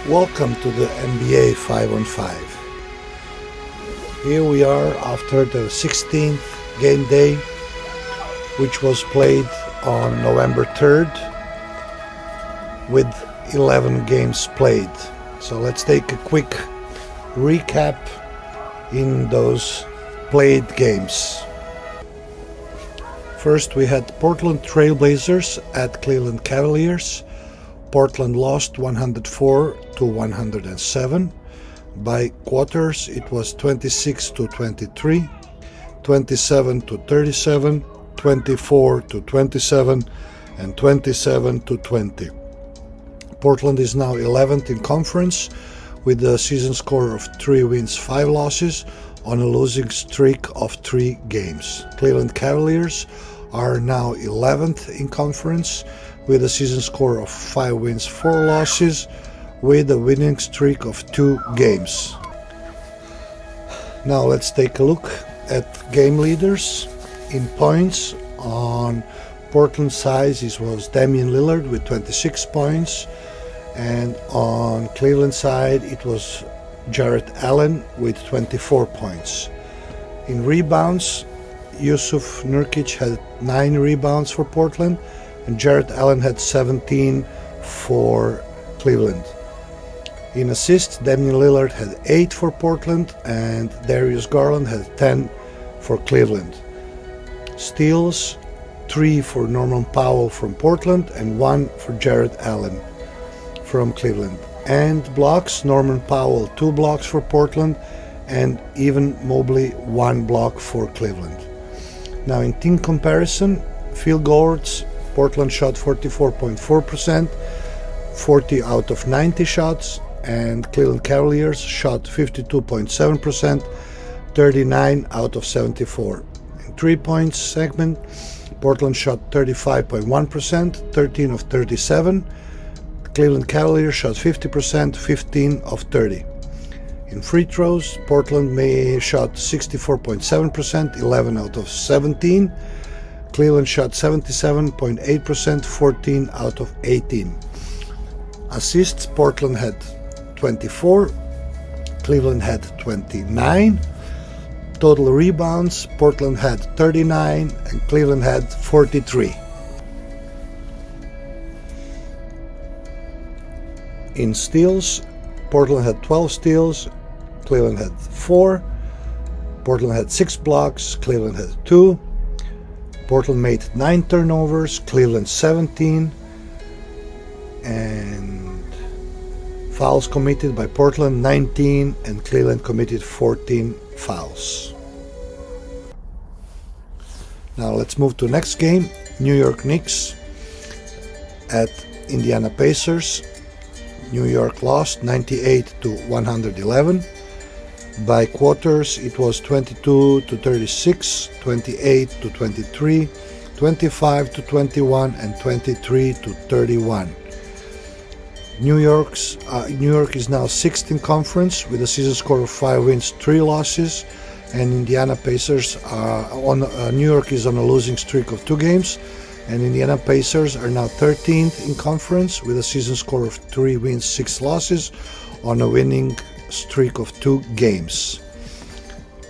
Welcome to the NBA 5-on-5. Here we are after the 16th game day, which was played on November 3rd with 11 games played. So let's take a quick recap in those played games. First, we had Portland Trail Blazers at Cleveland Cavaliers. Portland lost 104-107. By quarters, it was 26-23, 27-37, 24-27, and 27-20. Portland is now 11th in conference with a season score of 3 wins, 5 losses on a losing streak of 3 games. Cleveland Cavaliers are now 11th in conference with a season score of 5 wins, 4 losses with a winning streak of 2 games. Now let's take a look at game leaders. In points, on Portland side it was Damian Lillard with 26 points, and on Cleveland side it was Jarrett Allen with 24 points. In rebounds, Yusuf Nurkic had 9 rebounds for Portland, and Jarrett Allen had 17 for Cleveland. In assists, Damian Lillard had 8 for Portland, and Darius Garland had 10 for Cleveland. Steals, 3 for Norman Powell from Portland, and 1 for Jarrett Allen from Cleveland. And blocks, Norman Powell 2 blocks for Portland, and Evan Mobley 1 block for Cleveland. Now in team comparison, field goals, Portland shot 44.4%, 40 out of 90 shots, and Cleveland Cavaliers shot 52.7%, 39 out of 74. In 3-point segment, Portland shot 35.1%, 13 of 37. Cleveland Cavaliers shot 50%, 15 of 30. In free throws, Portland shot 64.7%, 11 out of 17. Cleveland shot 77.8%, 14 out of 18. Assists, Portland had 24, Cleveland had 29. Total rebounds, Portland had 39 and Cleveland had 43. In steals, Portland had 12 steals, Cleveland had 4. Portland had 6 blocks, Cleveland had 2. Portland made 9 turnovers, Cleveland 17. And fouls committed by Portland 19, and Cleveland committed 14 fouls. Now let's move to next game. New York Knicks at Indiana Pacers. New York lost 98-111. By quarters, it was 22-36, 28-23, 25-21, and 23-31. New York is now 6th in conference with a season score of 5 wins, 3 losses, and Indiana Pacers New York is on a losing streak of 2 games, and Indiana Pacers are now 13th in conference with a season score of 3 wins, 6 losses on a winning streak of 2 games.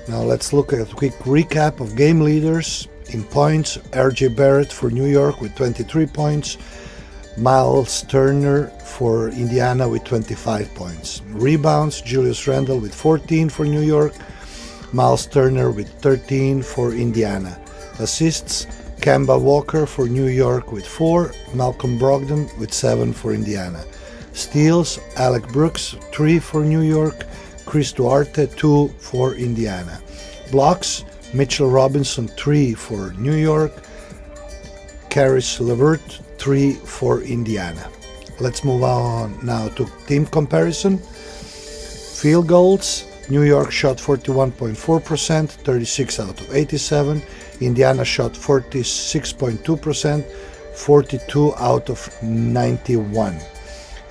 Now let's look at a quick recap of game leaders. In points, R.J. Barrett for New York with 23 points, Miles Turner for Indiana with 25 points. Rebounds, Julius Randle with 14 for New York, Miles Turner with 13 for Indiana. Assists, Kemba Walker for New York with 4, Malcolm Brogdon with 7 for Indiana. Steals, Alec Brooks 3 for New York, Chris Duarte 2 for Indiana. Blocks, Mitchell Robinson 3 for New York, Caris LeVert 3 for Indiana. Let's move on now to team comparison. Field goals, New York shot 41.4%, 36 out of 87. Indiana shot 46.2%, 42 out of 91.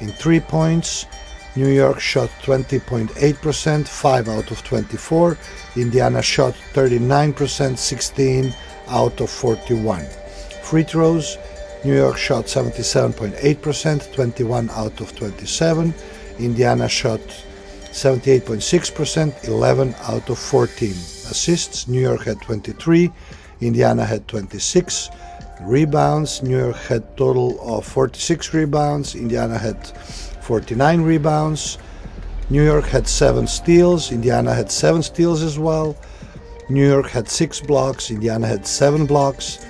In 3 points, New York shot 20.8%, 5 out of 24. Indiana shot 39%, 16 out of 41. Free throws, New York shot 77.8%, 21 out of 27. Indiana shot 78.6%, 11 out of 14 assists. New York had 23, Indiana had 26 rebounds. New York had total of 46 rebounds, Indiana had 49 rebounds. New York had 7 steals, Indiana had 7 steals as well. New York had 6 blocks, Indiana had 7 blocks.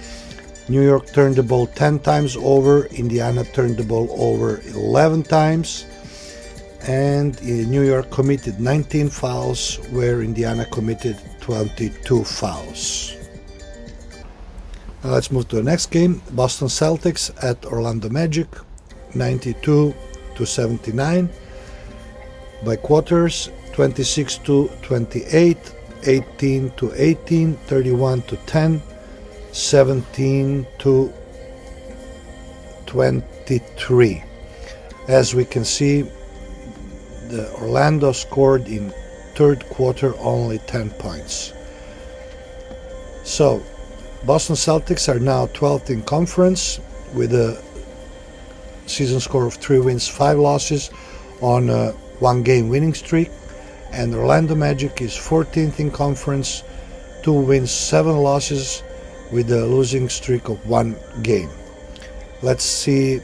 New York turned the ball 10 times over, Indiana turned the ball over 11 times. And New York committed 19 fouls, where Indiana committed 22 fouls. Now let's move to the next game. Boston Celtics at Orlando Magic, 92-79. By quarters, 26-28, 18-18, 31-10, 17-23. As we can see, the Orlando scored in third quarter only 10 points. So, Boston Celtics are now 12th in conference with a season score of 3 wins, 5 losses on a 1-game winning streak. And Orlando Magic is 14th in conference, 2 wins, 7 losses with a losing streak of 1 game. Let's see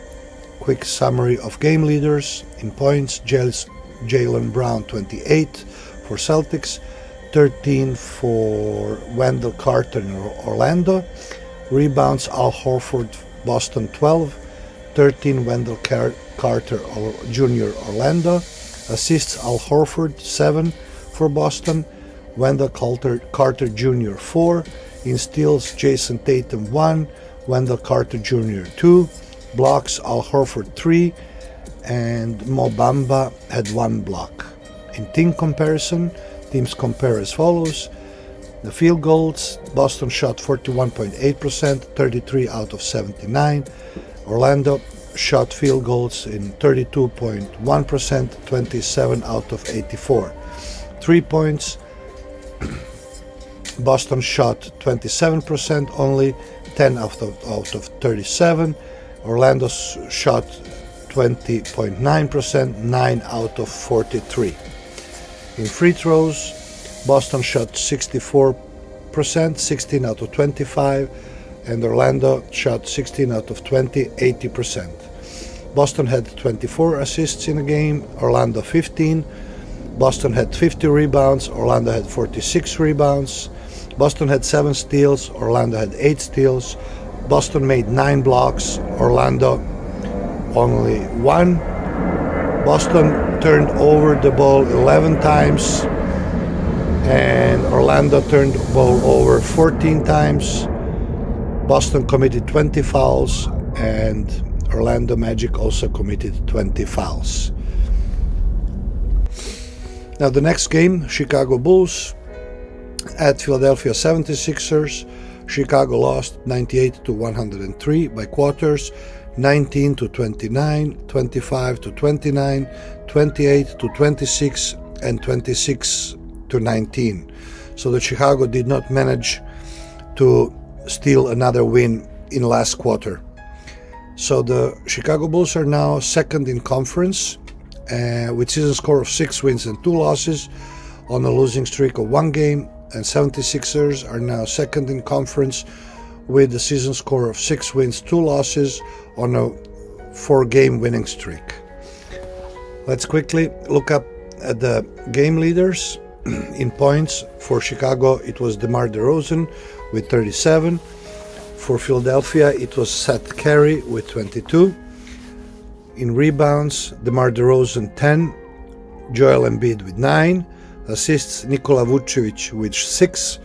quick summary of game leaders. In points, Jaylen Brown 28 for Celtics, 13 for Wendell Carter in Orlando. Rebounds, Al Horford, Boston 12, 13 Wendell Carter Jr. Orlando. Assists, Al Horford 7 for Boston, Wendell Carter Jr. 4. In steals, Jason Tatum 1, Wendell Carter Jr. 2. Blocks, Al Horford 3, and Mo Bamba had 1 block. In teams compare as follows. The field goals, Boston shot 41.8%, 33 out of 79. Orlando shot field goals in 32.1%, 27 out of 84. 3 points, Boston shot 27% only, 10 out of 37. Orlando shot 20.9%, 9 out of 43. In free throws, Boston shot 64%, 16 out of 25, and Orlando shot 16 out of 20, 80%. Boston had 24 assists in a game, Orlando 15. Boston had 50 rebounds, Orlando had 46 rebounds. Boston had 7 steals, Orlando had 8 steals. Boston made 9 blocks, Orlando only 1. Boston turned over the ball 11 times, and Orlando turned the ball over 14 times. Boston committed 20 fouls, and Orlando Magic also committed 20 fouls. Now the next game, Chicago Bulls at Philadelphia 76ers. Chicago lost 98-103 by quarters, 19-29, 25-29, 28-26, and 26-19. So the Chicago did not manage to steal another win in last quarter. So the Chicago Bulls are now second in conference with season score of 6 wins and 2 losses on a losing streak of 1 game, and 76ers are now second in conference with a season score of 6 wins, 2 losses on a 4-game winning streak. Let's quickly look up at the game leaders. In points, for Chicago it was DeMar DeRozan with 37. For Philadelphia it was Seth Curry with 22. In rebounds, DeMar DeRozan 10, Joel Embiid with 9. Assists, Nikola Vucevic with 6,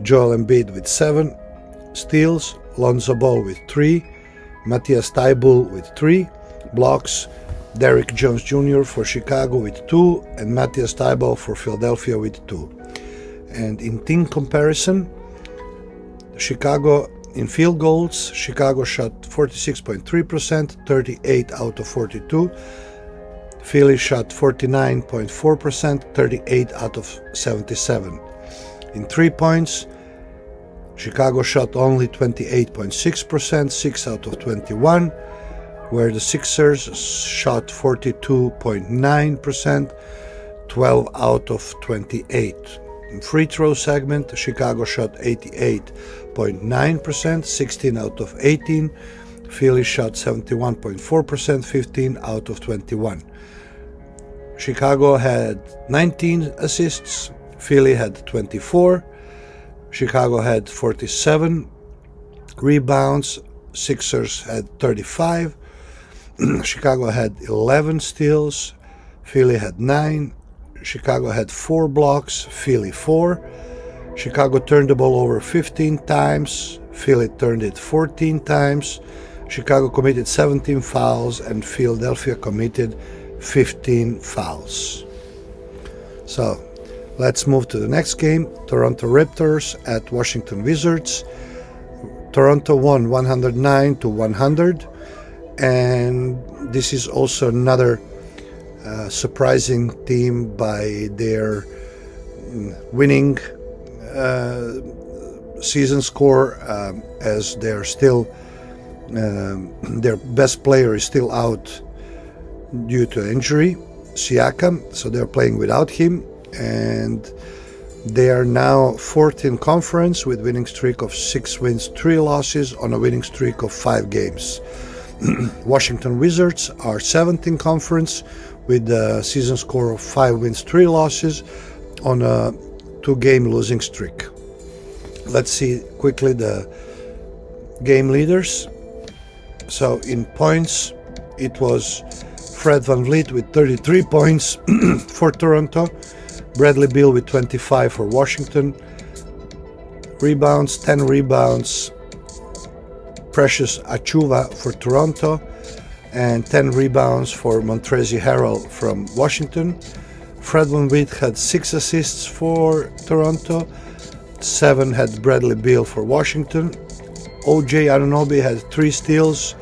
Joel Embiid with 7. Steals, Lonzo Ball with 3, Matthias Thybulle with 3. Blocks, Derrick Jones Jr. for Chicago with 2, and Matthias Thybulle for Philadelphia with 2. And in team comparison, Chicago in field goals, Chicago shot 46.3%, 38 out of 42. Philly shot 49.4%, 38 out of 77. In 3 points, Chicago shot only 28.6%, 6 out of 21. where the Sixers shot 42.9%, 12 out of 28. In free throw segment, Chicago shot 88.9%, 16 out of 18. Philly shot 71.4%, 15 out of 21. Chicago had 19 assists, Philly had 24. Chicago had 47 rebounds, Sixers had 35. Chicago had 11 steals, Philly had 9. Chicago had 4 blocks, Philly 4. Chicago turned the ball over 15 times, Philly turned it 14 times. Chicago committed 17 fouls and Philadelphia committed 15 fouls. So let's move to the next game. Toronto Raptors at Washington Wizards. Toronto won 109-100, and this is also another surprising team by their winning season score, as they're still their best player is still out due to injury, Siakam, so they're playing without him, and they are now 4th in conference with winning streak of 6 wins, 3 losses on a winning streak of 5 games. Washington Wizards are 7th in conference with a season score of 5 wins, 3 losses on a 2-game losing streak. Let's see quickly the game leaders. So in points, it was Fred VanVleet with 33 points for Toronto, Bradley Beal with 25 for Washington, rebounds, 10 rebounds, Precious Achiuwa for Toronto, and 10 rebounds for Montrezl Harrell from Washington. Fred VanVleet had 6 assists for Toronto, 7 had Bradley Beal for Washington. OJ Anunoby had 3 steals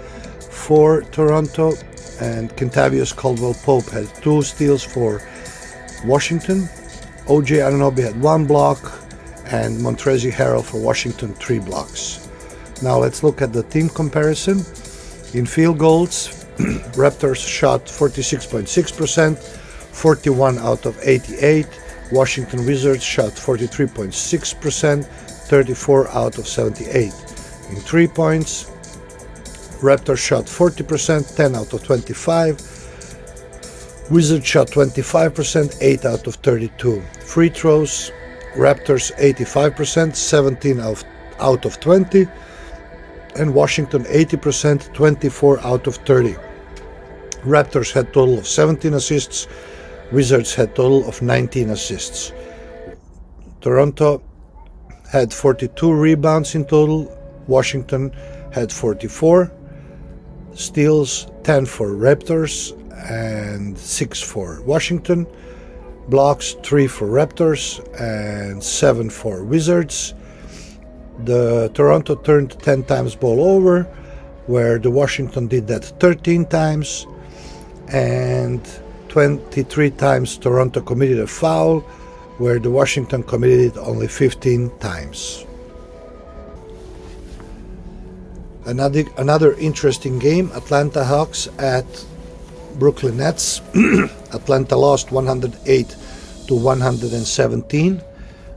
for Toronto, and Kentavious Caldwell-Pope had 2 steals for Washington. OJ Anunoby had 1 block, and Montrezl Harrell for Washington 3 blocks. Now let's look at the team comparison. In field goals, Raptors shot 46.6%, 41 out of 88. Washington Wizards shot 43.6%, 34 out of 78. In 3 points, Raptors shot 40%, 10 out of 25. Wizards shot 25%, 8 out of 32. Free throws, Raptors 85%, 17 out of 20. And Washington 80%, 24 out of 30. Raptors had total of 17 assists, Wizards had total of 19 assists. Toronto had 42 rebounds in total, Washington had 44. Steals 10 for Raptors and 6 for Washington. Blocks 3 for Raptors and 7 for Wizards. The Toronto turned 10 times ball over, where the Washington did that 13 times, and 23 times Toronto committed a foul, where the Washington committed it only 15 times. Another interesting game, Atlanta Hawks at Brooklyn Nets. Atlanta lost 108-117.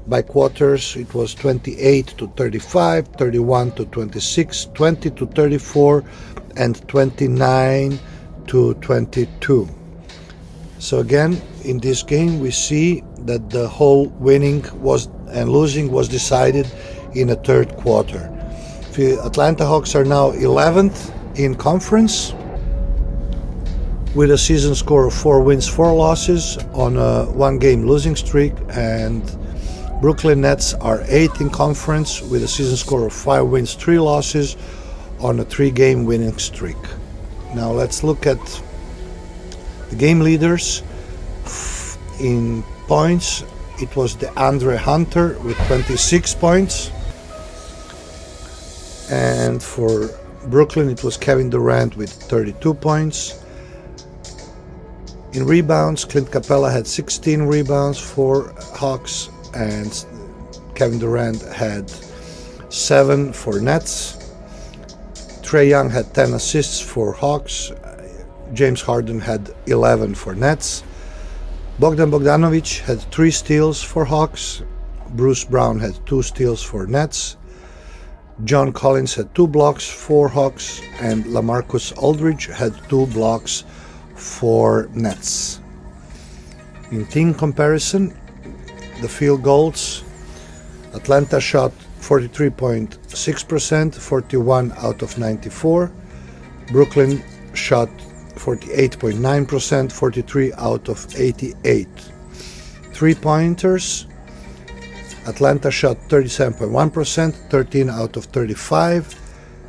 By quarters, it was 28-35, 31-26, 20-34, and 29-22. So again, in this game, we see that the whole winning and losing was decided in a third quarter. The Atlanta Hawks are now 11th in conference with a season score of 4 wins, 4 losses on a 1-game losing streak, and Brooklyn Nets are 8th in conference with a season score of 5 wins, 3 losses on a 3-game winning streak. Now let's look at the game leaders. In points, it was DeAndre Hunter with 26 points. And for Brooklyn, it was Kevin Durant with 32 points. In rebounds, Clint Capella had 16 rebounds for Hawks, and Kevin Durant had 7 for Nets. Trae Young had 10 assists for Hawks. James Harden had 11 for Nets. Bogdan Bogdanovic had 3 steals for Hawks. Bruce Brown had 2 steals for Nets. John Collins had 2 blocks for Hawks, and LaMarcus Aldridge had 2 blocks for Nets. In team comparison, the field goals, Atlanta shot 43.6%, 41 out of 94. Brooklyn shot 48.9%, 43 out of 88. Three-pointers, Atlanta shot 37.1%, 13 out of 35,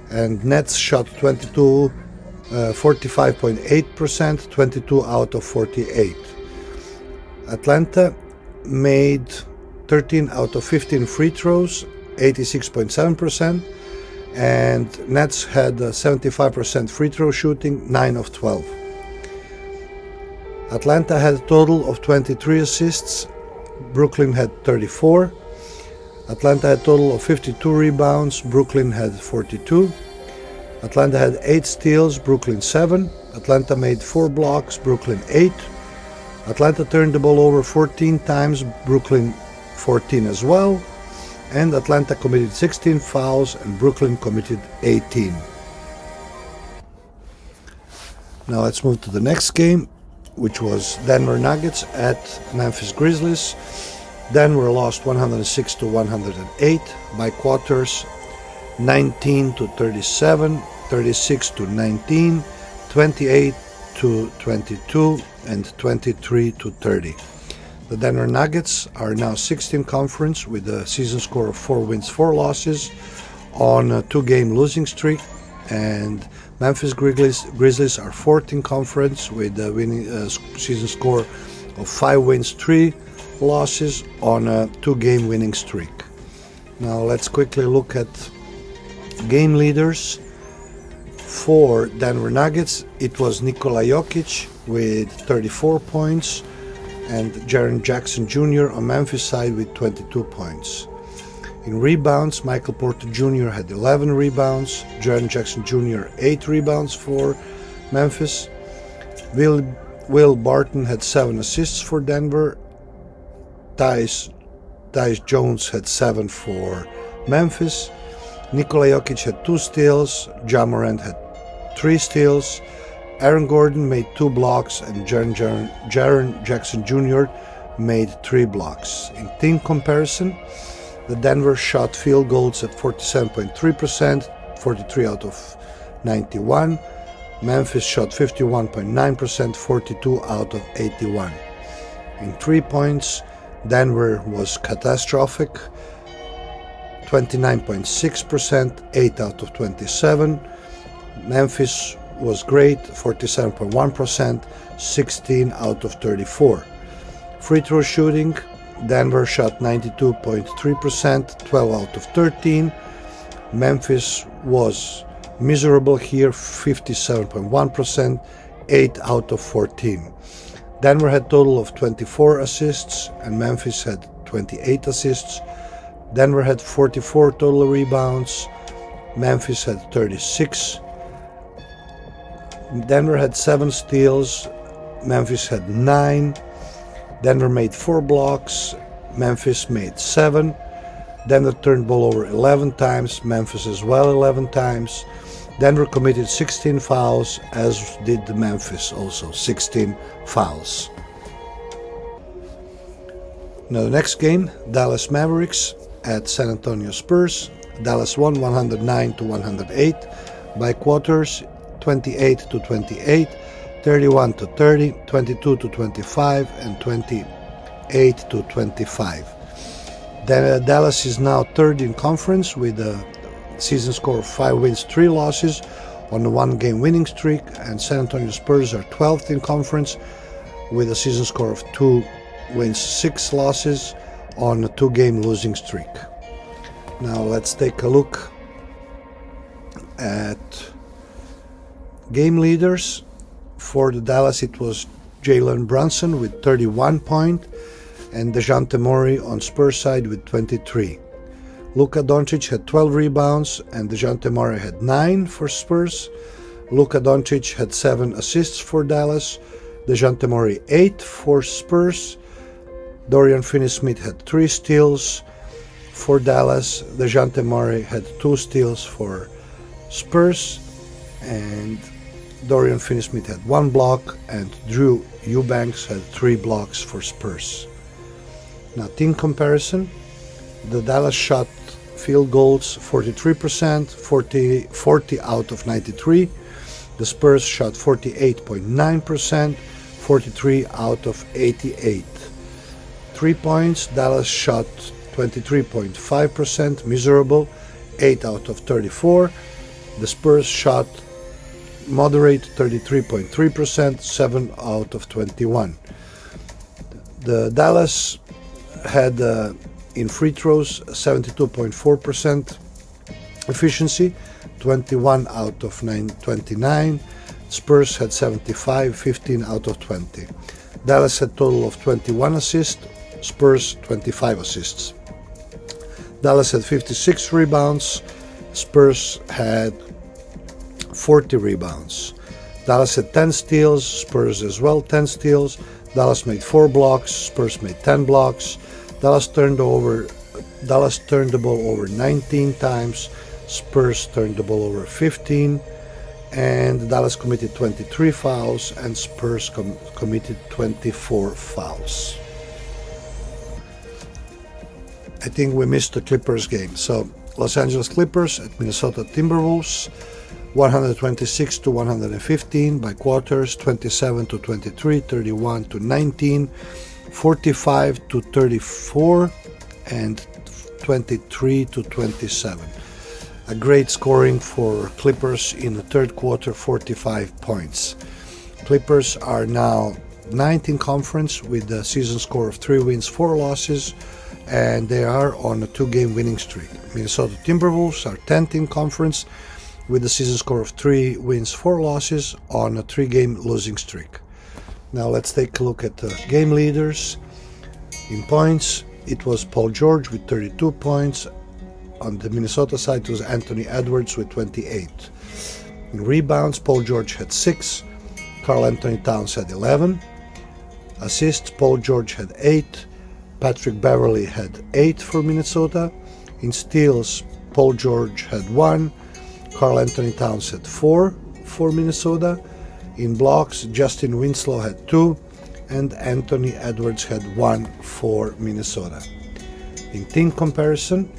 and Nets shot 45.8%, 22 out of 48. Atlanta made 13 out of 15 free throws, 86.7%, and Nets had 75% free throw shooting, 9 of 12. Atlanta had a total of 23 assists, Brooklyn had 34. Atlanta had a total of 52 rebounds, Brooklyn had 42. Atlanta had 8 steals, Brooklyn 7. Atlanta made 4 blocks, Brooklyn 8. Atlanta turned the ball over 14 times, Brooklyn 14 as well. And Atlanta committed 16 fouls and Brooklyn committed 18. Now let's move to the next game, which was Denver Nuggets at Memphis Grizzlies. Denver lost 106 to 108 by quarters, 19 to 37, 36 to 19, 28 to 22, and 23 to 30. The Denver Nuggets are now 6th in conference with a season score of 4 wins, 4 losses on a 2-game losing streak, and Memphis Grizzlies are 4th in conference with a season score of 5 wins, 3 losses on a 2-game winning streak. Now let's quickly look at game leaders. For Denver Nuggets, it was Nikola Jokic with 34 points and Jaren Jackson Jr. on Memphis side with 22 points. In rebounds, Michael Porter Jr. had 11 rebounds, Jaren Jackson Jr. 8 rebounds for Memphis. Will Barton had 7 assists for Denver. Tyus Jones had 7 for Memphis. Nikola Jokic had 2 steals. Ja Morant had 3 steals. Aaron Gordon made 2 blocks, and Jaren Jackson Jr. made 3 blocks. In team comparison, the Denver shot field goals at 47.3%, 43 out of 91. Memphis shot 51.9%, 42 out of 81. In 3 points, Denver was catastrophic, 29.6%, 8 out of 27. Memphis was great, 47.1%, 16 out of 34. Free throw shooting, Denver shot 92.3%, 12 out of 13. Memphis was miserable here, 57.1%, 8 out of 14. Denver had a total of 24 assists and Memphis had 28 assists. Denver had 44 total rebounds, Memphis had 36. Denver had 7 steals, Memphis had 9. Denver made 4 blocks, Memphis made 7. Denver turned the ball over 11 times, Memphis as well 11 times. Denver committed 16 fouls, as did Memphis also, 16 fouls. Now the next game, Dallas Mavericks at San Antonio Spurs. Dallas won 109 to 108 by quarters, 28 to 28, 31 to 30, 22 to 25, and 28 to 25. Then Dallas is now 3rd in conference with a season score of 5 wins, 3 losses on a 1-game winning streak, and San Antonio Spurs are 12th in conference with a season score of 2 wins, 6 losses on a 2-game losing streak. Now let's take a look at game leaders. For the Dallas, it was Jalen Brunson with 31 points and DeJounte Murray on Spurs side with 23. Luka Doncic had 12 rebounds and DeJounte Murray had 9 for Spurs. Luka Doncic had 7 assists for Dallas. DeJounte Murray 8 for Spurs. Dorian Finney-Smith had 3 steals for Dallas. DeJounte Murray had 2 steals for Spurs. And Dorian Finney-Smith had 1 block, and Drew Eubanks had 3 blocks for Spurs. Now, team comparison. The Dallas shot field goals 43%, 40 out of 93. The Spurs shot 48.9%, 43 out of 88. 3 points, Dallas shot 23.5%, miserable, 8 out of 34. The Spurs shot moderate, 33.3%, 7 out of 21. The Dallas had in free throws 72.4% efficiency, 21 out of 29. Spurs had 75, 15 out of 20. Dallas had a total of 21 assists, Spurs 25 assists. Dallas had 56 rebounds, Spurs had 40 rebounds. Dallas had 10 steals, Spurs as well 10 steals. Dallas made 4 blocks, Spurs made 10 blocks. Dallas turned the ball over 19 times, Spurs turned the ball over 15, and Dallas committed 23 fouls and Spurs committed 24 fouls. I think we missed the Clippers game. So Los Angeles Clippers at Minnesota Timberwolves, 126-115 by quarters, 27-23, 31-19, 45-34, and 23-27. A great scoring for Clippers in the third quarter, 45 points. Clippers are now 9th in conference with a season score of 3 wins, 4 losses, and they are on a 2-game winning streak. Minnesota Timberwolves are 10th in conference with a season score of 3 wins, 4 losses on a 3-game losing streak. Now let's take a look at the game leaders. In points, it was Paul George with 32 points. On the Minnesota side, it was Anthony Edwards with 28. In rebounds, Paul George had 6. Karl Anthony Towns had 11. Assists, Paul George had 8. Patrick Beverley had 8 for Minnesota. In steals, Paul George had 1. Karl Anthony Towns had 4 for Minnesota. In blocks, Justin Winslow had 2, and Anthony Edwards had 1 for Minnesota. In team comparison,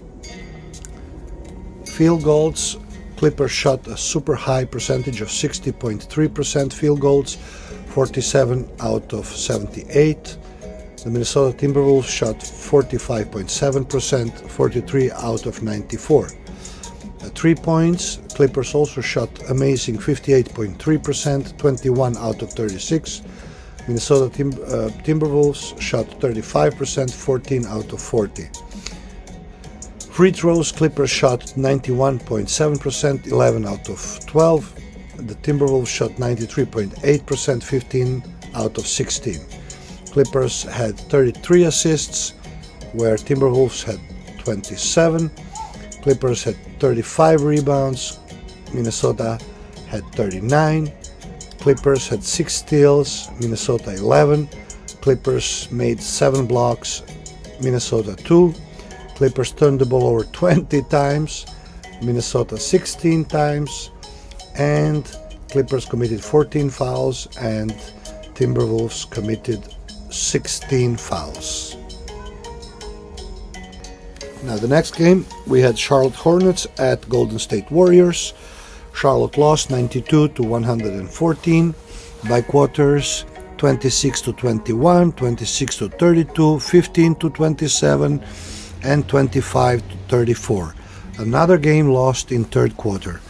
field goals, Clippers shot a super high percentage of 60.3% field goals, 47 out of 78. The Minnesota Timberwolves shot 45.7%, 43 out of 94. 3 points, Clippers also shot amazing 58.3%, 21 out of 36. Minnesota Timberwolves shot 35%, 14 out of 40. Free throws, Clippers shot 91.7%, 11 out of 12. The Timberwolves shot 93.8%, 15 out of 16. Clippers had 33 assists, where Timberwolves had 27. Clippers had 35 rebounds, Minnesota had 39. Clippers had 6 steals, Minnesota 11. Clippers made 7 blocks, Minnesota 2. Clippers turned the ball over 20 times, Minnesota 16 times. And Clippers committed 14 fouls and Timberwolves committed 16 fouls. Now the next game, we had Charlotte Hornets at Golden State Warriors. Charlotte lost 92-114 by quarters, 26-21, 26-32, 15-27, and 25-34. Another game lost in third quarter.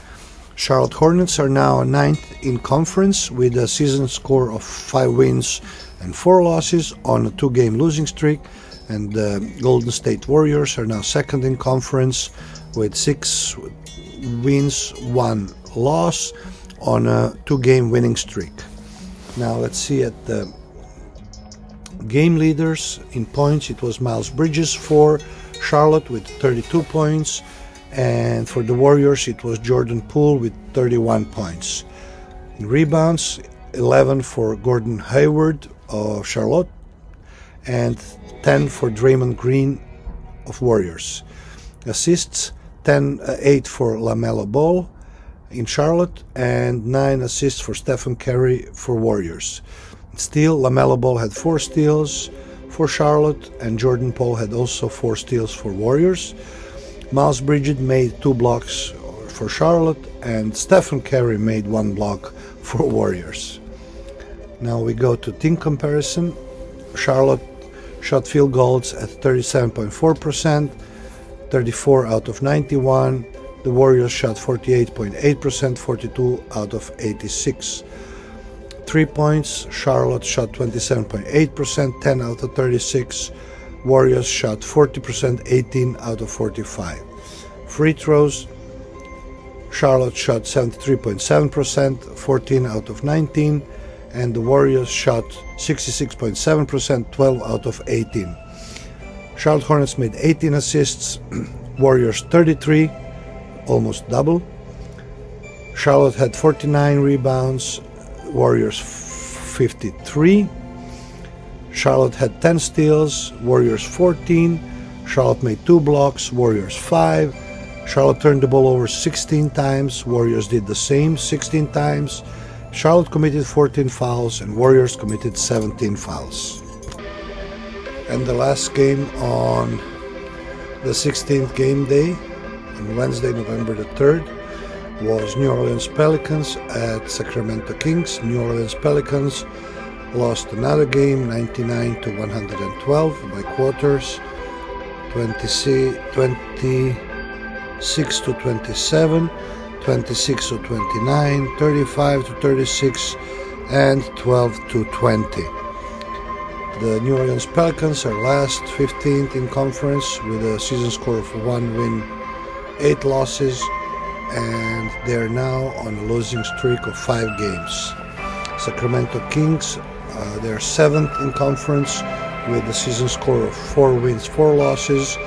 Charlotte Hornets are now 9th in conference with a season score of 5 wins and 4 losses on a 2-game losing streak. And the Golden State Warriors are now 2nd in conference with 6 wins, 1 loss on a 2-game winning streak. Now let's see at the game leaders. In points, it was Miles Bridges 4, Charlotte with 32 points, and for the Warriors it was Jordan Poole with 31 points. In rebounds, 11 for Gordon Hayward of Charlotte and 10 for Draymond Green of Warriors. Assists, 8 for LaMelo Ball in Charlotte and 9 assists for Stephen Curry for Warriors. Still, LaMelo Ball had 4 steals for Charlotte, and Jordan Poole had also 4 steals for Warriors. Miles Bridges made 2 blocks for Charlotte, and Stephen Curry made 1 block for Warriors. Now we go to team comparison. Charlotte shot field goals at 37.4%, 34 out of 91. The Warriors shot 48.8%, 42 out of 86. 3 points, Charlotte shot 27.8%, 10 out of 36. Warriors shot 40%, 18 out of 45. Free throws, Charlotte shot 73.7%, 14 out of 19, and the Warriors shot 66.7%, 12 out of 18. Charlotte Hornets made 18 assists, Warriors 33, almost double. Charlotte had 49 rebounds, Warriors 53. Charlotte had 10 steals, Warriors 14. Charlotte made 2 blocks, Warriors 5. Charlotte turned the ball over 16 times, Warriors did the same 16 times. Charlotte committed 14 fouls and Warriors committed 17 fouls. And the last game on the 16th game day, on Wednesday, November the 3rd, was New Orleans Pelicans at Sacramento Kings. New Orleans Pelicans lost another game, 99-112 by quarters, 26-27, 26-29, 35-36, and 12-20. The New Orleans Pelicans are last, 15th in conference with a season score of 1 win, 8 losses, and they're now on a losing streak of 5 games. Sacramento Kings, they're 7th in conference with a season score of 4 wins, 4 losses.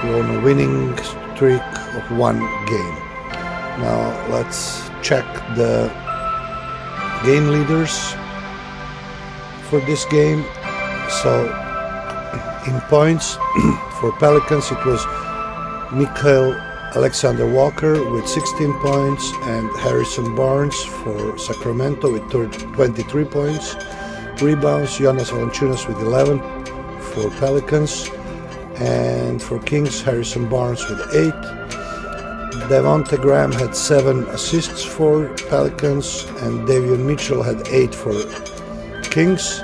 We're on a winning streak of 1 game. Now let's check the game leaders for this game. So in points for Pelicans it was Mikhail Alexander Walker with 16 points and Harrison Barnes for Sacramento with 23 points. Rebounds, Jonas Valanciunas with 11 for Pelicans, and for Kings, Harrison Barnes with 8. Devonte Graham had 7 assists for Pelicans, and Davion Mitchell had 8 for Kings.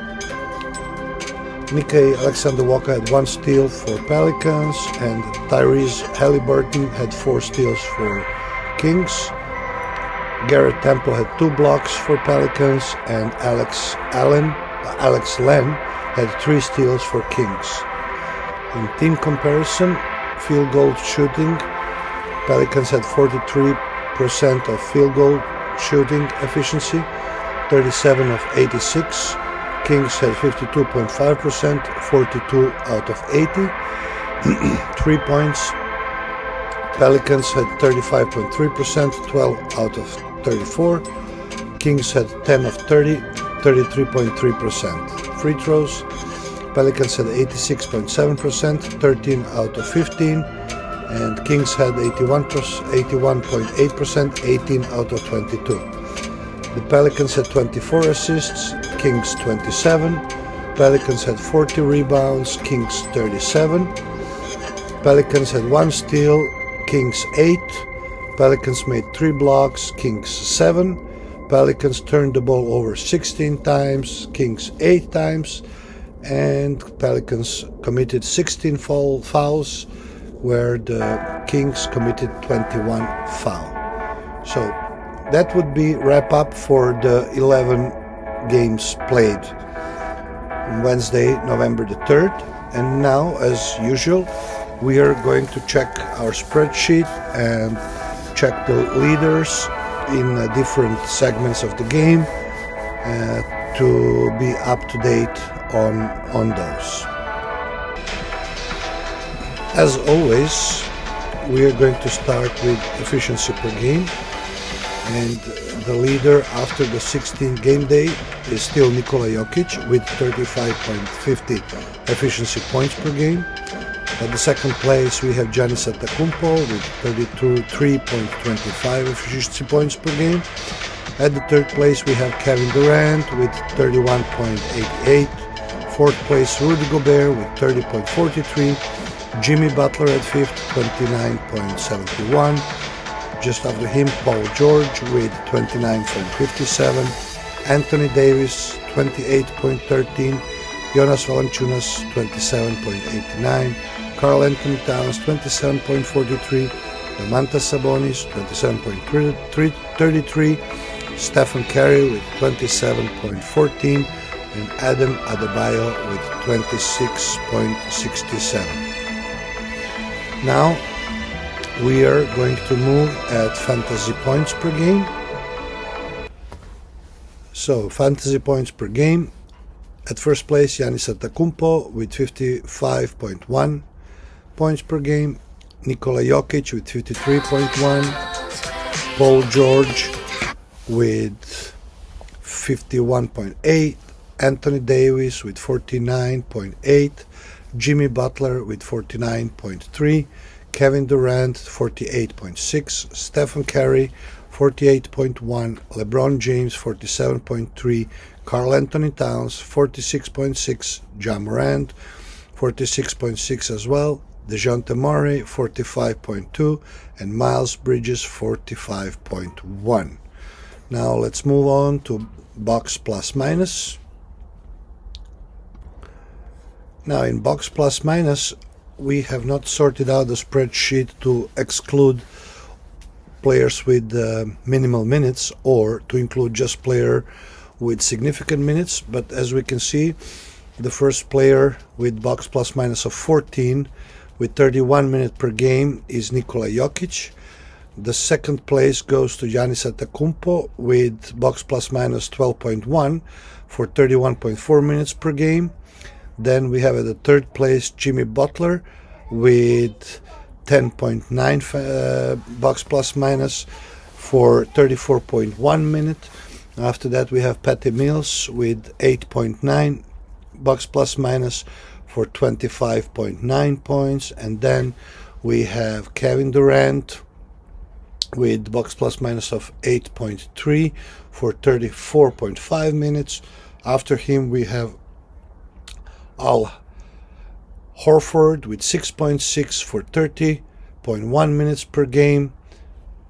Nikkei Alexander Walker had 1 steal for Pelicans, and Tyrese Halliburton had 4 steals for Kings. Garrett Temple had 2 blocks for Pelicans, and Alex Len had 3 steals for Kings. In team comparison, field goal shooting, Pelicans had 43% of field goal shooting efficiency, 37 of 86. Kings had 52.5%, 42 out of 80. 3 points, Pelicans had 35.3%, 12 out of 34. Kings had 10 of 30, 33.3%. Free throws, Pelicans had 86.7%, 13 out of 15. And Kings had 81.8%, 18 out of 22. The Pelicans had 24 assists, Kings 27. Pelicans had 40 rebounds, Kings 37. Pelicans had 1 steal, Kings 8. Pelicans made 3 blocks, Kings 7. Pelicans turned the ball over 16 times, Kings 8 times. And Pelicans committed 16 fouls, where the Kings committed 21 fouls. So that would be wrap up for the 11 games played on Wednesday, November the 3rd. And now, as usual, we are going to check our spreadsheet and check the leaders in different segments of the game to be up to date on those. As always, we are going to start with efficiency per game, and the leader after the 16th game day is still Nikola Jokic with 35.50 efficiency points per game. At the second place we have Giannis Antetokounmpo with 33.25 efficiency points per game. At the third place we have Kevin Durant with 31.88. Fourth place Rudy Gobert with 30.43. Jimmy Butler at fifth, 29.71. Just after him, Paul George with 29.57. Anthony Davis, 28.13. Jonas Valanciunas, 27.89. Karl Anthony Towns, 27.43. Domantas Sabonis, 27.33. Stephen Curry with 27.14. And Adam Adebayo with 26.67. Now we are going to move at fantasy points per game. So fantasy points per game. At first place Giannis Antetokounmpo with 55.1 points per game. Nikola Jokic with 53.1. Paul George with 51.8. Anthony Davis with 49.8. Jimmy Butler with 49.3, Kevin Durant 48.6, Stephen Curry 48.1, LeBron James 47.3, Karl Anthony Towns 46.6, Ja Morant 46.6 as well, DeJounte Murray 45.2, and Miles Bridges 45.1. Now let's move on to box plus minus. Now in box plus minus, we have not sorted out the spreadsheet to exclude players with minimal minutes or to include just player with significant minutes. But as we can see, the first player with box plus minus of 14 with 31 minutes per game is Nikola Jokic. The second place goes to Giannis Antetokounmpo with box plus minus 12.1 for 31.4 minutes per game. Then we have at the third place Jimmy Butler with 10.9 box plus minus for 34.1 minutes. After that we have Patty Mills with 8.9 box plus minus for 25.9 points. And then we have Kevin Durant with box plus minus of 8.3 for 34.5 minutes. After him we have Al Horford with 6.6 for 30.1 minutes per game,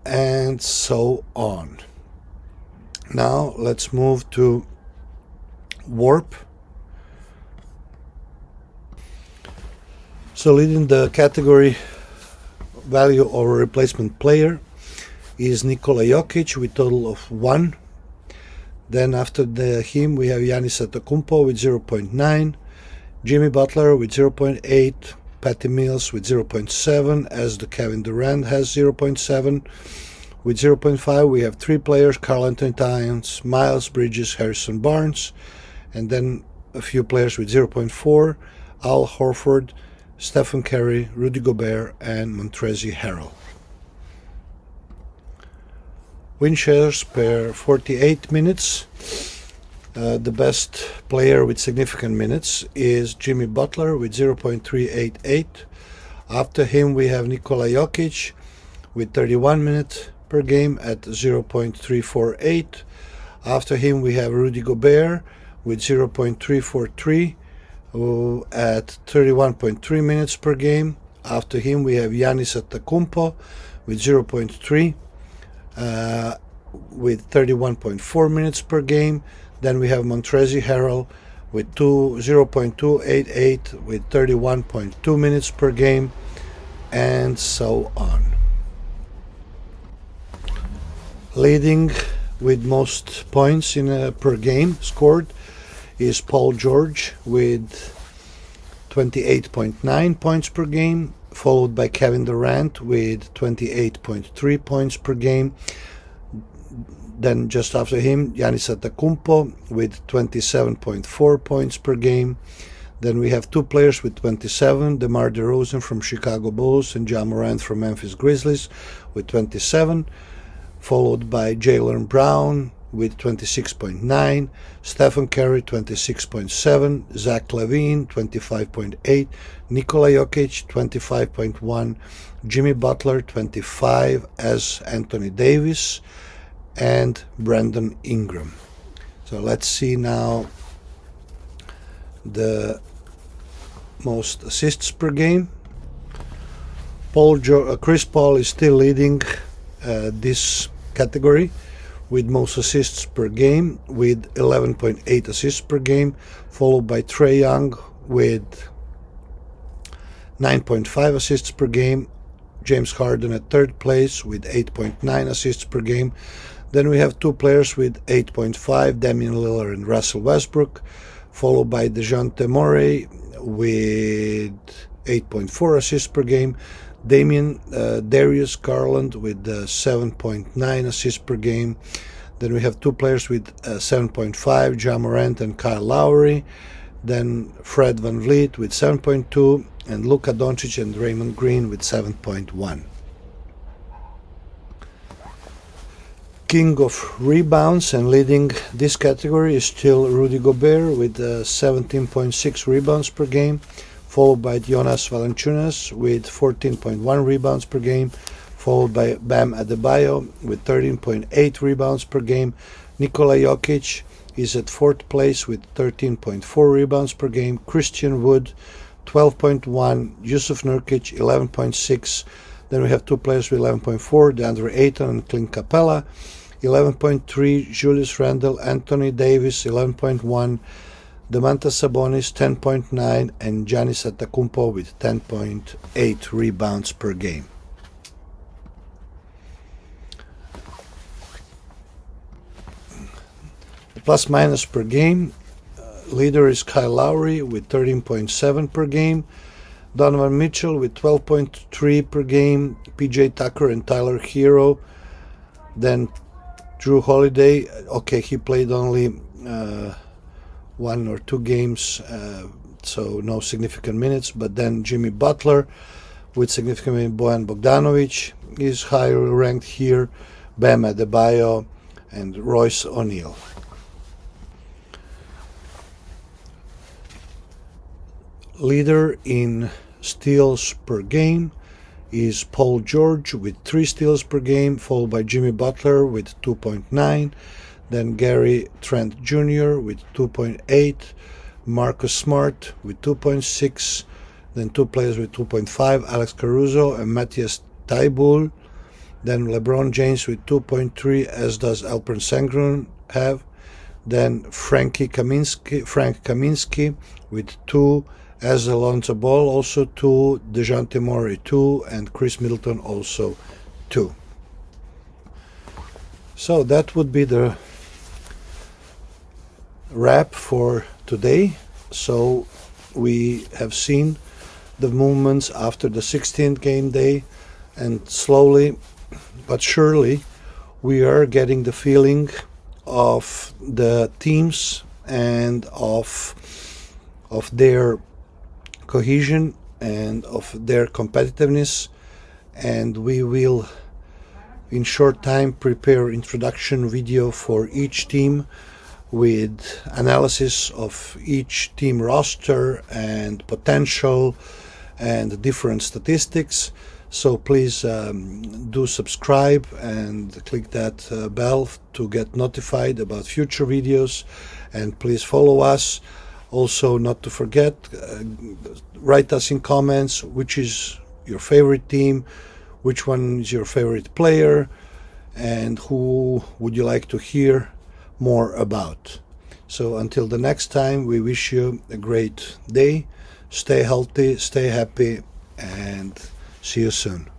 and so on. Now let's move to WARP. So leading the category value over replacement player is Nikola Jokic with total of 1. Then after him we have Giannis Antetokounmpo with 0.9. Jimmy Butler with 0.8, Patty Mills with 0.7, as the Kevin Durant has 0.7. With 0.5 we have 3 players, Karl Anthony Towns, Miles Bridges, Harrison Barnes, and then a few players with 0.4, Al Horford, Stephen Curry, Rudy Gobert, and Montrezl Harrell. Win shares per 48 minutes. The best player with significant minutes is Jimmy Butler with 0.388. After him we have Nikola Jokic with 31 minutes per game at 0.348. After him we have Rudy Gobert with 0.343 at 31.3 minutes per game. After him we have Giannis Antetokounmpo with 0.3 with 31.4 minutes per game. Then we have Montrezl Harrell with 0.288 with 31.2 minutes per game, and so on. Leading with most points in per game scored is Paul George with 28.9 points per game, followed by Kevin Durant with 28.3 points per game. Then just after him, Giannis Antetokounmpo with 27.4 points per game. Then we have two players with 27, DeMar DeRozan from Chicago Bulls and Ja Morant from Memphis Grizzlies with 27, followed by Jaylen Brown with 26.9, Stephen Curry 26.7, Zach LaVine 25.8, Nikola Jokic 25.1, Jimmy Butler 25, as Anthony Davis, and Brandon Ingram. So let's see now the most assists per game. Chris Paul is still leading this category with most assists per game with 11.8 assists per game, followed by Trae Young with 9.5 assists per game, James Harden at third place with 8.9 assists per game. Then we have two players with 8.5, Damian Lillard and Russell Westbrook, followed by DeJounte Murray with 8.4 assists per game, Darius Garland with 7.9 assists per game. Then we have two players with 7.5, Ja Morant and Kyle Lowry. Then Fred VanVleet with 7.2, and Luka Doncic and Draymond Green with 7.1. King of rebounds and leading this category is still Rudy Gobert with 17.6 rebounds per game, followed by Jonas Valanciunas with 14.1 rebounds per game, followed by Bam Adebayo with 13.8 rebounds per game. Nikola Jokic is at fourth place with 13.4 rebounds per game. Christian Wood 12.1, Yusuf Nurkic 11.6. Then we have two players with 11.4, DeAndre Ayton and Clint Capella. 11.3, Julius Randle, Anthony Davis 11.1, Domantas Sabonis 10.9, and Giannis Antetokounmpo with 10.8 rebounds per game. The plus minus per game, leader is Kyle Lowry with 13.7 per game, Donovan Mitchell with 12.3 per game, PJ Tucker and Tyler Hero. Then Drew Holiday, okay, he played only 1 or 2 games, so no significant minutes. But then Jimmy Butler with significant minutes, Bojan Bogdanovic is higher ranked here, Bam Adebayo and Royce O'Neal. Leader in steals per game is Paul George with 3 steals per game, followed by Jimmy Butler with 2.9, then Gary Trent Jr. with 2.8, Marcus Smart with 2.6, then two players with 2.5, Alex Caruso and Matthias Thybulle, then LeBron James with 2.3, as does Alperen Sengun have, then Frank Kaminsky with 2, as Alonzo Ball also 2, DeJounte Murray 2, and Chris Middleton also 2. So that would be the wrap for today. So we have seen the movements after the 16th game day, and slowly but surely we are getting the feeling of the teams and of their cohesion and of their competitiveness, and we will in short time prepare introduction video for each team with analysis of each team roster and potential and different statistics. So please do subscribe and click that bell to get notified about future videos, and please follow us. Also, not to forget, write us in comments which is your favorite team, which one is your favorite player, and who would you like to hear more about. So until the next time, we wish you a great day. Stay healthy, stay happy, and see you soon.